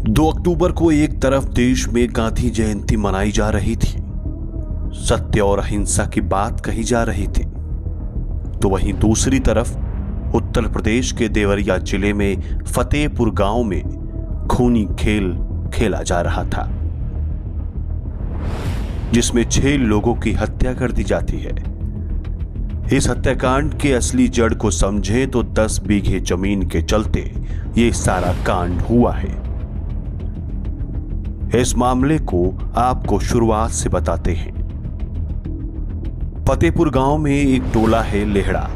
2 अक्टूबर को एक तरफ देश में गांधी जयंती मनाई जा रही थी, सत्य और अहिंसा की बात कही जा रही थी, तो वहीं दूसरी तरफ उत्तर प्रदेश के देवरिया जिले में फतेहपुर गांव में खूनी खेल खेला जा रहा था, जिसमें 6 लोगों की हत्या कर दी जाती है। इस हत्याकांड के असली जड़ को समझें तो 10 बीघे जमीन के चलते ये सारा कांड हुआ है। इस मामले को आपको शुरुआत से बताते हैं। फतेहपुर गांव में एक टोला है लेहड़ा।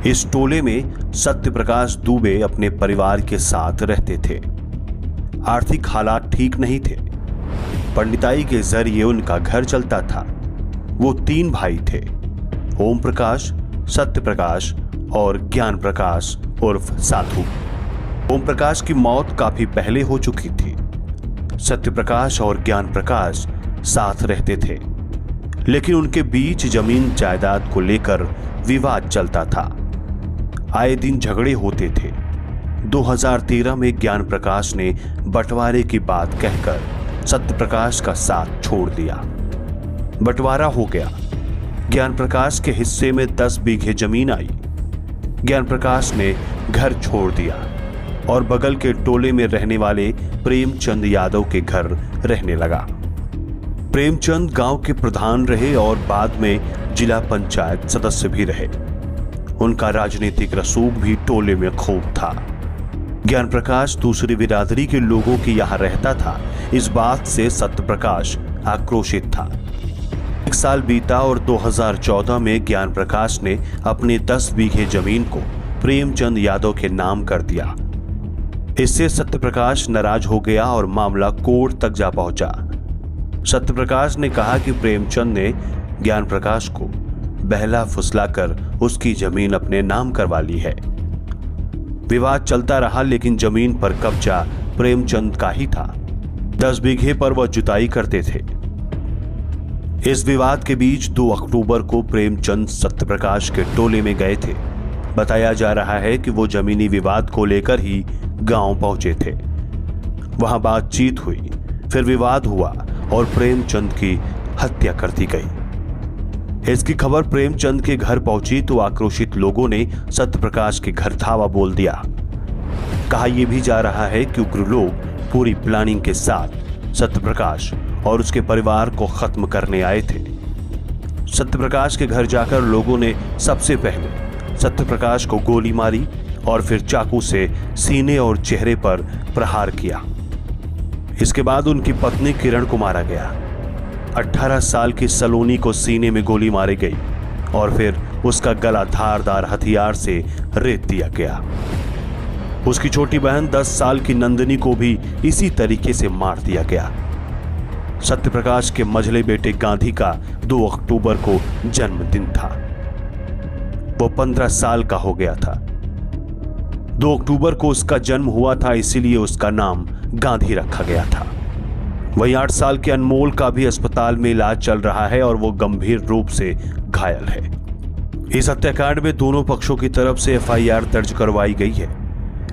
इस टोले में सत्यप्रकाश दुबे अपने परिवार के साथ रहते थे। आर्थिक हालात ठीक नहीं थे। पंडिताई के जरिए उनका घर चलता था। वो 3 भाई थे, ओम प्रकाश, सत्य प्रकाश और ज्ञान प्रकाश उर्फ साधु। ओम प्रकाश की मौत काफी पहले हो चुकी थी। सत्य प्रकाश और ज्ञान प्रकाश साथ रहते थे, लेकिन उनके बीच जमीन जायदाद को लेकर विवाद चलता था। आए दिन झगड़े होते थे। 2013 में ज्ञान प्रकाश ने बंटवारे की बात कहकर सत्य प्रकाश का साथ छोड़ दिया। बंटवारा हो गया। ज्ञान प्रकाश के हिस्से में 10 बीघे जमीन आई। ज्ञान प्रकाश ने घर छोड़ दिया और बगल के टोले में रहने वाले प्रेमचंद यादव के घर रहने लगा। प्रेमचंद गांव के प्रधान रहे और बाद में जिला पंचायत सदस्य भी रहे। उनका राजनीतिक रसूख भी टोले में खूब था। ज्ञान प्रकाश दूसरी बिरादरी के लोगों की यहां रहता था, इस बात से सत्य प्रकाश आक्रोशित था। 1 साल बीता और 2014 में ज्ञान प्रकाश ने अपने 10 बीघे जमीन को प्रेमचंद यादव के नाम कर दिया। इससे सत्यप्रकाश नाराज हो गया और मामला कोर्ट तक जा पहुंचा। सत्यप्रकाश ने कहा कि प्रेमचंद ने ज्ञान प्रकाश को बहला फुसलाकर उसकी जमीन अपने नाम करवा ली है। विवाद चलता रहा, लेकिन जमीन पर कब्जा प्रेमचंद का ही था। 10 बीघे पर वह जुताई करते थे। इस विवाद के बीच 2 अक्टूबर को प्रेमचंद सत्यप्रकाश के टोले में गए थे। बताया जा रहा है कि वो जमीनी विवाद को लेकर ही गांव पहुंचे थे। वहां बातचीत हुई, फिर विवाद हुआ और प्रेमचंद की हत्या कर दी गई। इसकी खबर प्रेमचंद के घर पहुंची तो आक्रोशित लोगों ने सत्यप्रकाश के घर धावा बोल दिया। कहा यह भी जा रहा है कि उग्र लोग पूरी प्लानिंग के साथ सत्यप्रकाश और उसके परिवार को खत्म करने आए थे। सत्यप्रकाश के घर जाकर लोगों ने सबसे पहले सत्यप्रकाश को गोली मारी और फिर चाकू से सीने और चेहरे पर प्रहार किया। इसके बाद उनकी पत्नी किरण को मारा गया। 18 साल की सलोनी को सीने में गोली मारी गई और फिर उसका गला धारदार हथियार से रेत दिया गया। उसकी छोटी बहन 10 साल की नंदिनी को भी इसी तरीके से मार दिया गया। सत्यप्रकाश के मझले बेटे गांधी का 2 अक्टूबर को जन्मदिन था। वो 15 साल का हो गया था। 2 अक्टूबर को उसका जन्म हुआ था, इसीलिए उसका नाम गांधी रखा गया था। वहीं 8 साल के अनमोल का भी अस्पताल में इलाज चल रहा है और वो गंभीर रूप से घायल है। इस हत्याकांड में दोनों पक्षों की तरफ से FIR दर्ज करवाई गई है,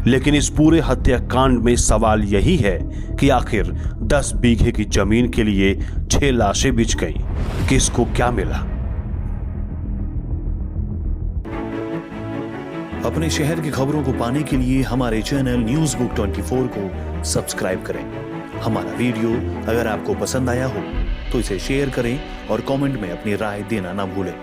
लेकिन इस पूरे हत्याकांड में सवाल यही है कि आखिर 10 बीघे की जमीन के लिए 6 लाशें बिछ गईं, किसको क्या मिला। अपने शहर की खबरों को पाने के लिए हमारे चैनल न्यूज़ बुक 24 को सब्सक्राइब करें। हमारा वीडियो अगर आपको पसंद आया हो तो इसे शेयर करें और कमेंट में अपनी राय देना ना भूलें।